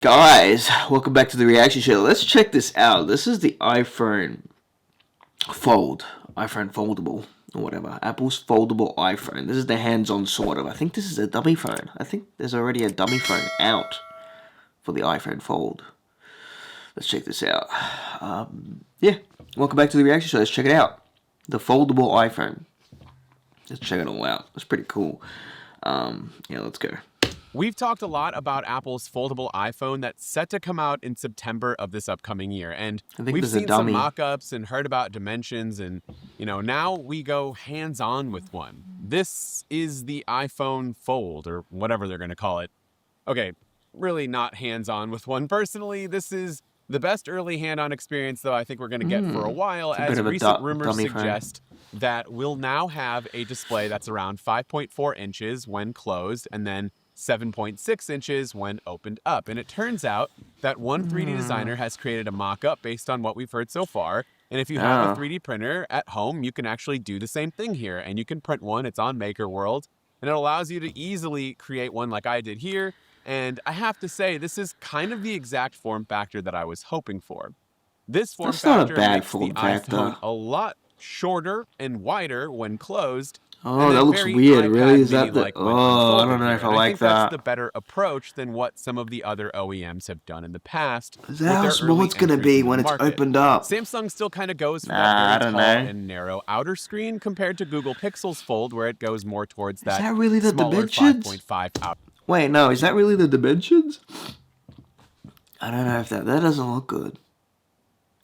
Guys, welcome back to the reaction show. Let's check this out. This is the iPhone iPhone Foldable, or whatever. Apple's foldable iPhone. This is the hands-on sort of. I think this is a dummy phone. I think there's already a dummy phone out for the iPhone Fold. Let's check this out. Yeah, welcome back to the reaction show. Let's check it out. The foldable iPhone. Let's check it all out. It's pretty cool. Yeah, let's go. We've talked a lot about Apple's foldable iPhone that's set to come out in September of this upcoming year. And we've seen some mock-ups and heard about dimensions, and now we go hands-on with one. This is the iPhone Fold, or whatever they're going to call it. Okay, really not hands-on with one. Personally, this is the best early hand-on experience, though, I think we're going to get for a while, as recent rumors suggest that we'll now have a display that's around 5.4 inches when closed, and then 7.6 inches when opened up. And it turns out that one 3D designer has created a mock-up based on what we've heard so far. And if you have a 3D printer at home, you can actually do the same thing here. And you can print one. It's on Maker World. And it allows you to easily create one like I did here. And I have to say, this is kind of the exact form factor that I was hoping for. This form factor makes the iPhone a lot shorter and wider when closed. Oh, that looks weird. Really? Is that the... Oh, I don't know if I like that. That's the better approach than what some of the other OEMs have done in the past. Is that how small it's going to be when it's opened up? Samsung still kind of goes for that very tall and narrow outer screen compared to Google Pixel's Fold, where it goes more towards that really the dimensions? 5.5 out. Wait, no, is that really the dimensions? I don't know if that doesn't look good.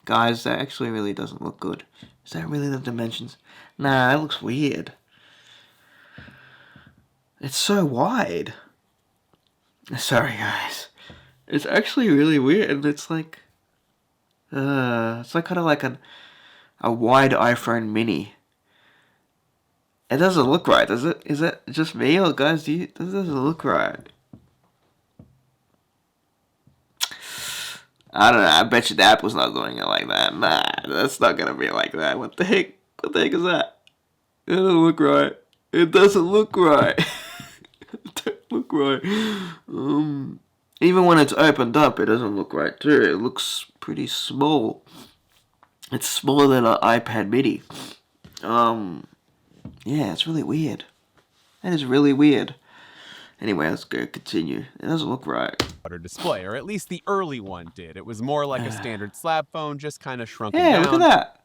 Guys, that actually really doesn't look good. Is that really the dimensions? Nah, that looks weird. It's so wide. Sorry, guys. It's actually really weird. It's like kind of like a wide iPhone mini. It doesn't look right, does it? Is it just me, or guys? This doesn't look right. I don't know. I bet you the Apple's not doing it like that. Nah, that's not gonna be like that. What the heck? What the heck is that? It doesn't look right. It doesn't look right. It don't look right. Even when it's opened up, it doesn't look right too. It looks pretty small. It's smaller than an iPad mini. Yeah, it's really weird. That is really weird. Anyway, let's go continue. It doesn't look right. Display, or at least the early one did. It was more like a standard slab phone, just kind of shrunken down. Yeah, look at that.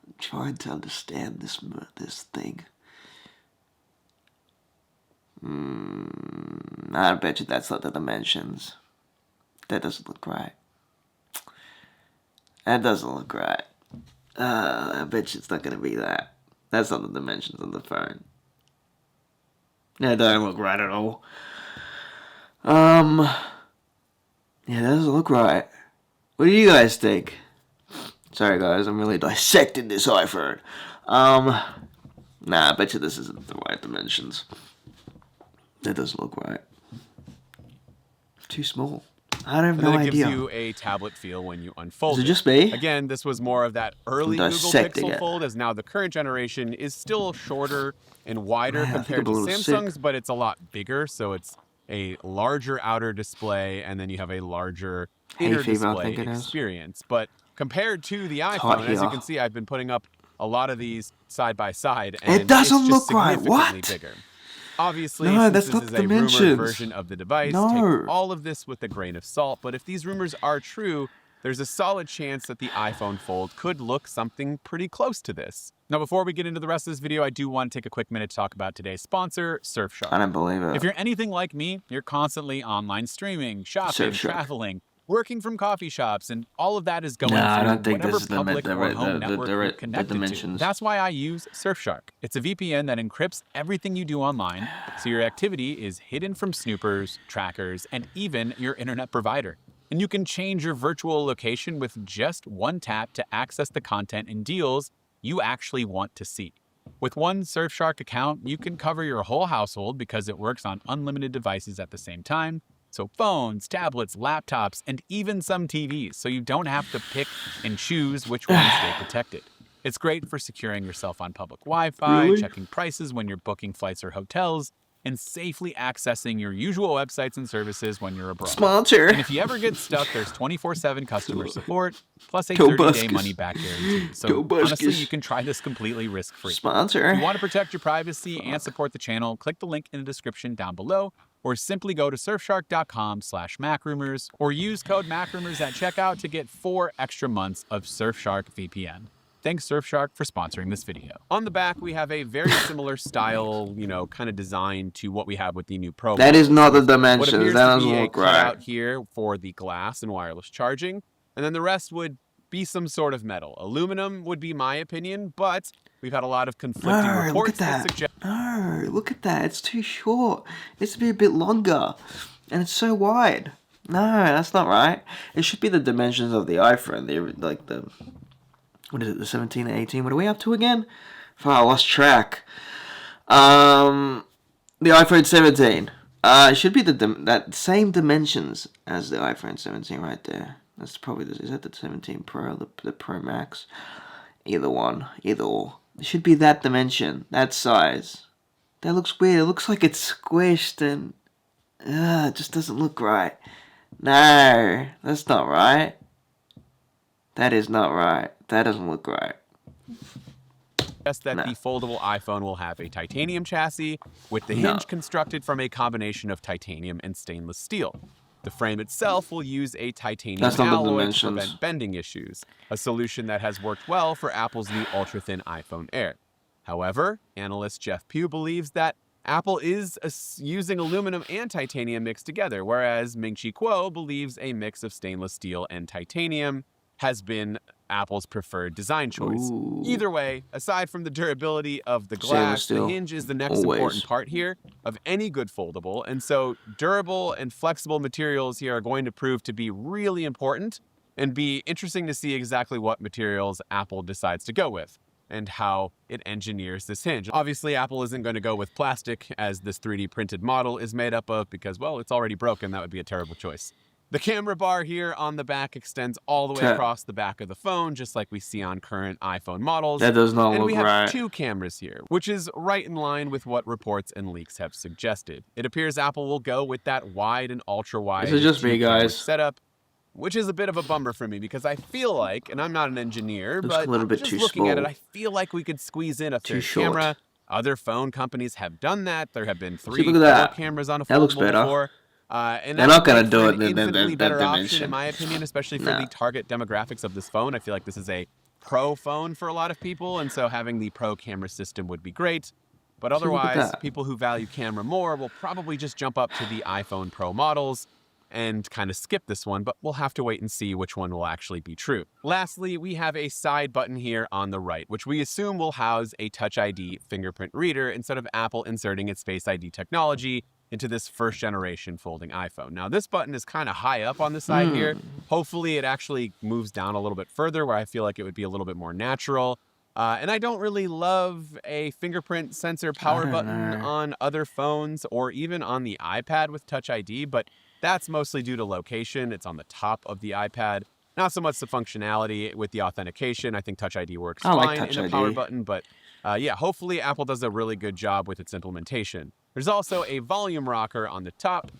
I'm trying to understand this thing. I bet you that's not the dimensions. That doesn't look right. That doesn't look right. I bet you it's not going to be that. That's not the dimensions of the phone. That don't look right at all. Yeah, that doesn't look right. What do you guys think? Sorry guys, I'm really dissecting this iPhone. Nah, I bet you this isn't the right dimensions. That doesn't look right. It's too small. I have no idea. It gives you a tablet feel when you unfold it. Is it just me? Again, this was more of that early Google Pixel Fold, as now the current generation is still shorter and wider compared to Samsung's, but it's a lot bigger, so it's a larger outer display, and then you have a larger inner display experience. But compared to the iPhone, as you can see, I've been putting up a lot of these side by side, and it doesn't look right. What? Bigger. Obviously, no, since this is a rumored version of the device, take all of this with a grain of salt. But if these rumors are true, there's a solid chance that the iPhone Fold could look something pretty close to this. Now, before we get into the rest of this video, I do want to take a quick minute to talk about today's sponsor, Surfshark. I don't believe it. If you're anything like me, you're constantly online streaming, shopping, traveling, working from coffee shops, and all of that is going through whatever public or home network you're connected to. That's why I use Surfshark. It's a VPN that encrypts everything you do online, so your activity is hidden from snoopers, trackers, and even your internet provider. And you can change your virtual location with just one tap to access the content and deals you actually want to see. With one Surfshark account, you can cover your whole household because it works on unlimited devices at the same time. So phones, tablets, laptops, and even some TVs, so you don't have to pick and choose which ones stay protected. It's great for securing yourself on public Wi-Fi, checking prices when you're booking flights or hotels, and safely accessing your usual websites and services when you're abroad. Sponsor. And if you ever get stuck, there's 24/7 customer support, plus a 30-day money-back guarantee. So honestly, you can try this completely risk-free. Sponsor. If you want to protect your privacy and support the channel, click the link in the description down below, or simply go to surfshark.com/macrumors, or use code macrumors at checkout to get 4 extra months of Surfshark VPN. Thanks Surfshark for sponsoring this video. On the back, we have a very similar style, kind of design to what we have with the new Pro. That is not the dimensions. What appears that to doesn't be a look right. cutout here for the glass and wireless charging, and then the rest would be some sort of metal. Aluminum would be my opinion, but we've had a lot of conflicting reports that suggest. No, look at that. It's too short. It needs to be a bit longer, and it's so wide. No, that's not right. It should be the dimensions of the iPhone. What is it, the 17 and 18? What are we up to again? Oh, I lost track. The iPhone 17. It should be that same dimensions as the iPhone 17 right there. That's probably is that the 17 Pro, the Pro Max? Either one, either or. It should be that dimension, that size. That looks weird. It looks like it's squished and it just doesn't look right. No, that's not right. That is not right. That doesn't look right. That the foldable iPhone will have a titanium chassis with the hinge constructed from a combination of titanium and stainless steel. The frame itself will use a titanium alloy to prevent bending issues, a solution that has worked well for Apple's new ultra-thin iPhone Air. However, analyst Jeff Pugh believes that Apple is using aluminum and titanium mixed together, whereas Ming-Chi Kuo believes a mix of stainless steel and titanium has been Apple's preferred design choice. Either way, aside from the durability of the glass, the hinge is the next important part here of any good foldable, and so durable and flexible materials here are going to prove to be really important and be interesting to see exactly what materials Apple decides to go with and how it engineers this hinge. Obviously, Apple isn't going to go with plastic as this 3D printed model is made up of because, well, it's already broken. That would be a terrible choice. The camera bar here on the back extends all the way across the back of the phone, just like we see on current iPhone models. That does not look right. And we have 2 cameras here, which is right in line with what reports and leaks have suggested. It appears Apple will go with that wide and ultra-wide setup, which is a bit of a bummer for me because I feel like, and I'm not an engineer, but just looking at it, I feel like we could squeeze in a third camera. Other phone companies have done that. There have been 3 cameras on a foldable before. And they're not going to do it in infinitely better option, in my opinion, especially for the target demographics of this phone. I feel like this is a pro phone for a lot of people, and so having the pro camera system would be great. But otherwise, people who value camera more will probably just jump up to the iPhone Pro models and kind of skip this one, but we'll have to wait and see which one will actually be true. Lastly, we have a side button here on the right, which we assume will house a Touch ID fingerprint reader instead of Apple inserting its Face ID technology into this first generation folding iPhone. Now this button is kind of high up on the side here. Hopefully it actually moves down a little bit further where I feel like it would be a little bit more natural. And I don't really love a fingerprint sensor power button on other phones or even on the iPad with Touch ID, but that's mostly due to location. It's on the top of the iPad. Not so much the functionality with the authentication. I think Touch ID works fine in a power button, but yeah, hopefully Apple does a really good job with its implementation. There's also a volume rocker on the top,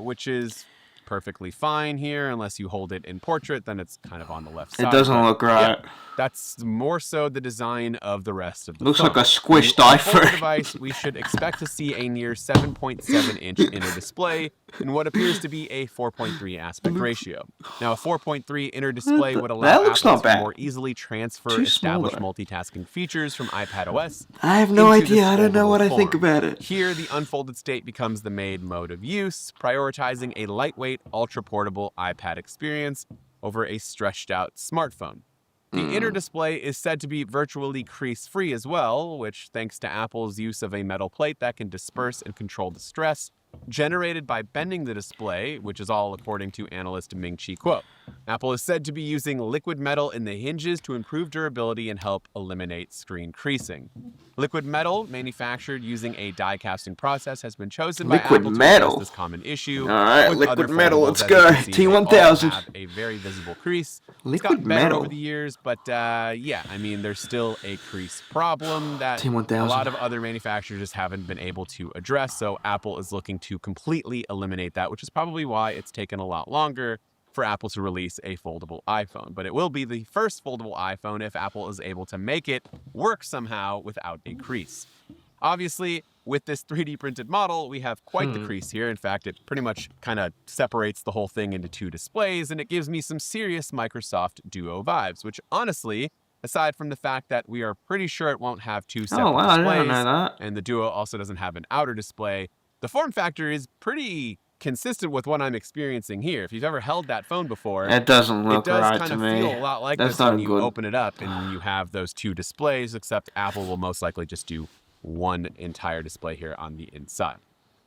which is perfectly fine here, unless you hold it in portrait, then it's kind of on the left side. It doesn't look right. Yeah, that's more so the design of the rest of the Looks phone. like a squished iPhone. Device, we should expect to see a near 7.7-inch inner display in what appears to be a 4.3 aspect ratio. Now, a 4.3 inner display would allow Apple to more easily transfer established multitasking features from iPadOS. I have no idea. I don't know what I think about it. Here, the unfolded state becomes the main mode of use, prioritizing a lightweight, ultra-portable iPad experience over a stretched-out smartphone. The inner display is said to be virtually crease-free as well, which, thanks to Apple's use of a metal plate that can disperse and control the stress generated by bending the display, which is all according to analyst Ming-Chi Kuo. Apple is said to be using liquid metal in the hinges to improve durability and help eliminate screen creasing. Liquid metal, manufactured using a die casting process, has been chosen by Apple to address this common issue. All right, with liquid other metal, foldables, let's as go. you can see, T1000. they all have a very visible crease. Liquid it's gotten better metal over the years, but yeah, I mean, there's still a crease problem that T1000. a lot of other manufacturers just haven't been able to address. So Apple is looking to completely eliminate that, which is probably why it's taken a lot longer for Apple to release a foldable iPhone. But it will be the first foldable iPhone if Apple is able to make it work somehow without a crease. Obviously, with this 3D printed model, we have quite the crease here. In fact, it pretty much kind of separates the whole thing into two displays, and it gives me some serious Microsoft Duo vibes, which honestly, aside from the fact that we are pretty sure it won't have two separate displays, I didn't know that. And the Duo also doesn't have an outer display, the form factor is pretty consistent with what I'm experiencing here. If you've ever held that phone before, it doesn't look right to me. It does kind of feel a lot like this when you open it up and you have those two displays, except Apple will most likely just do one entire display here on the inside.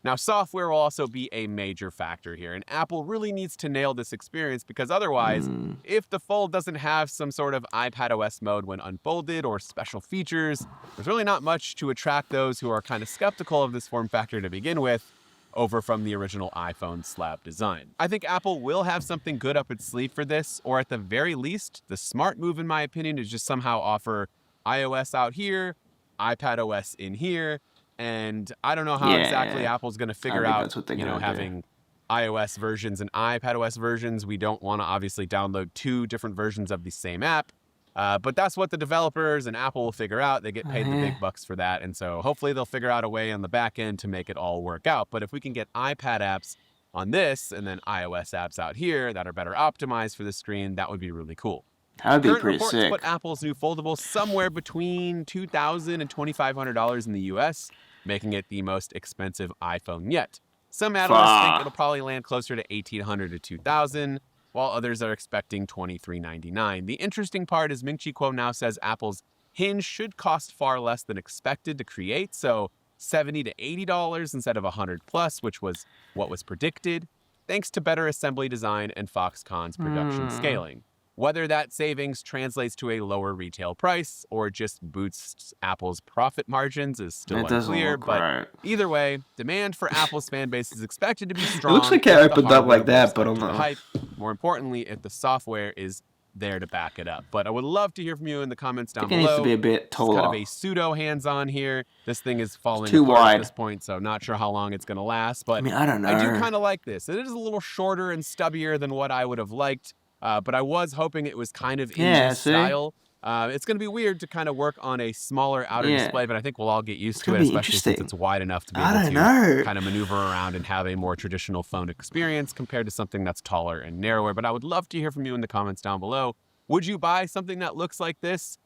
Now, software will also be a major factor here, and Apple really needs to nail this experience because otherwise, if the Fold doesn't have some sort of iPadOS mode when unfolded or special features, there's really not much to attract those who are kind of skeptical of this form factor to begin with over from the original iPhone slab design. I think Apple will have something good up its sleeve for this, or at the very least, the smart move in my opinion is just somehow offer iOS out here, iPadOS in here, and I don't know how exactly Apple's going to figure out, having iOS versions and iPadOS versions. We don't want to obviously download two different versions of the same app, but that's what the developers and Apple will figure out. They get paid the big bucks for that, and so hopefully they'll figure out a way on the back end to make it all work out. But if we can get iPad apps on this and then iOS apps out here that are better optimized for the screen, that would be really cool. That would be pretty sick. Current reports put Apple's new foldable somewhere between $2,000 and $2,500 in the US, making it the most expensive iPhone yet. Some analysts think it'll probably land closer to $1,800 to $2,000, while others are expecting $2,399. The interesting part is Ming-Chi Kuo now says Apple's hinge should cost far less than expected to create, so $70 to $80 instead of $100 plus, which was what was predicted, thanks to better assembly design and Foxconn's production scaling. Whether that savings translates to a lower retail price or just boosts Apple's profit margins is still unclear, but either way, demand for Apple's fan base is expected to be strong. It looks like it opened up like that, but I'm not. Hype. More importantly, if the software is there to back it up. But I would love to hear from you in the comments down below. It needs to be a bit taller. It's kind of a pseudo hands-on here. This thing is falling apart at this point, so not sure how long it's going to last. But I don't know. I do kind of like this. It is a little shorter and stubbier than what I would have liked. But I was hoping it was kind of in this style. It's going to be weird to kind of work on a smaller outer display, but I think we'll all get used to it, especially since it's wide enough to be able to kind of maneuver around and have a more traditional phone experience compared to something that's taller and narrower. But I would love to hear from you in the comments down below. Would you buy something that looks like this?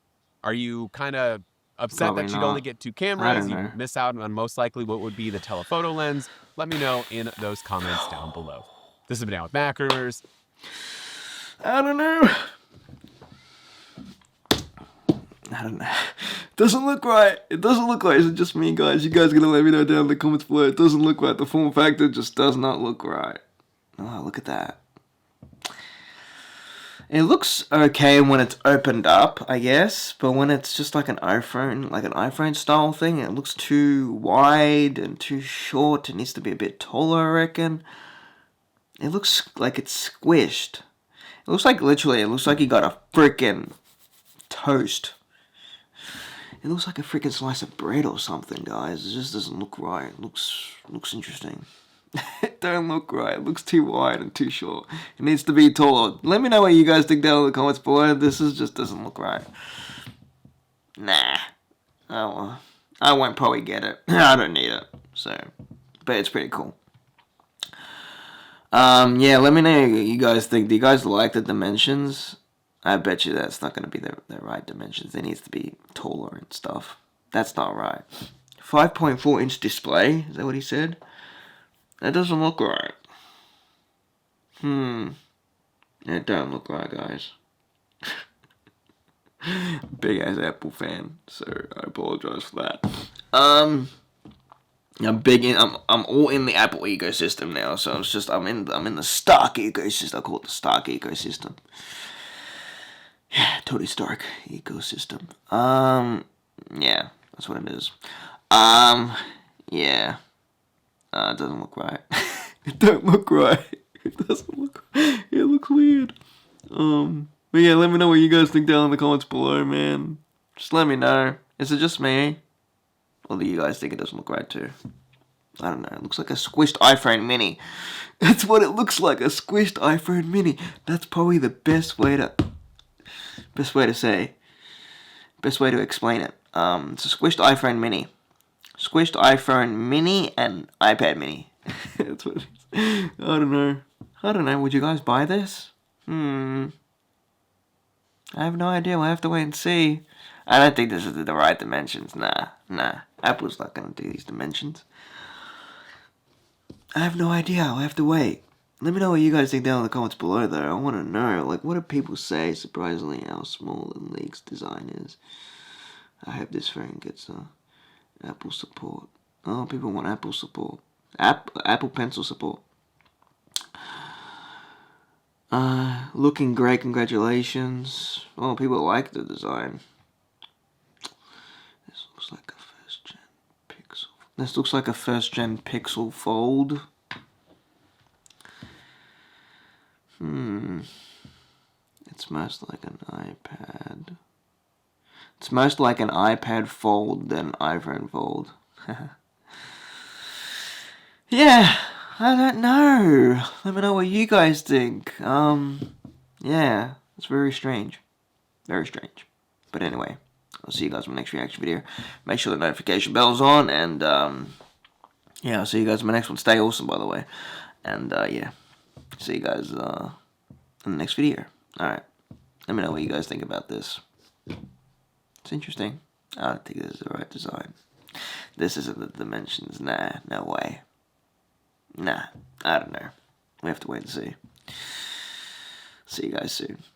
Are you kind of upset that you'd only get two cameras? You miss out on most likely what would be the telephoto lens? Let me know in those comments down below. This has been Down with Mac Rumors. I don't know. It doesn't look right. It doesn't look right. Is it just me, guys? You guys are going to let me know down in the comments below. It doesn't look right. The form factor just does not look right. Oh, look at that. It looks okay when it's opened up, I guess. But when it's just like an iPhone style thing, it looks too wide and too short. It needs to be a bit taller, I reckon. It looks like it's squished. It looks like you got a freaking toast. It looks like a freaking slice of bread or something, guys. It just doesn't look right. It looks interesting. It don't look right. It looks too wide and too short. It needs to be taller. Let me know what you guys think down in the comments below. This just doesn't look right. Nah. Oh, I won't probably get it. I don't need it. So, but it's pretty cool. Yeah, let me know what you guys think. Do you guys like the dimensions? I bet you that's not going to be the right dimensions. It needs to be taller and stuff. That's not right. 5.4 inch display? Is that what he said? That doesn't look right. It don't look right, guys. Big ass Apple fan, so I apologize for that. I'm all in the Apple ecosystem now. So it's just I'm in the Stark ecosystem. I call it the Stark ecosystem. Yeah, Tony Stark ecosystem. Yeah, that's what it is. Yeah. It doesn't look right. It don't look right. It doesn't look. It looks weird. But yeah, let me know what you guys think down in the comments below, man. Just let me know. Is it just me? Or do you guys think it doesn't look right too? I don't know. It looks like a squished iPhone mini. That's what it looks like. A squished iPhone mini. That's probably the best way to say. Best way to explain it. It's a squished iPhone mini. Squished iPhone mini and iPad mini. That's what it is. I don't know. Would you guys buy this? I have no idea. We'll have to wait and see. I don't think this is the right dimensions. Nah. Apple's not going to do these dimensions. I have no idea. I'll have to wait. Let me know what you guys think down in the comments below, though. I want to know. Like, what do people say, surprisingly, how small the League's design is? I hope this phone gets Apple support. Oh, people want Apple support. Apple Pencil support. Looking great, congratulations. Oh, people like the design. This looks like a first-gen Pixel. This looks like a first-gen Pixel Fold. It's most like an iPad. It's most like an iPad Fold than iPhone Fold. Yeah, I don't know. Let me know what you guys think. Yeah, it's very strange. Very strange. But anyway, I'll see you guys in my next reaction video. Make sure the notification bell's on, and yeah, I'll see you guys in my next one. Stay awesome, by the way. And yeah, see you guys in the next video. Alright, let me know what you guys think about this. It's interesting. I don't think this is the right design. This isn't the dimensions. Nah, no way. Nah, I don't know. We have to wait and see. See you guys soon.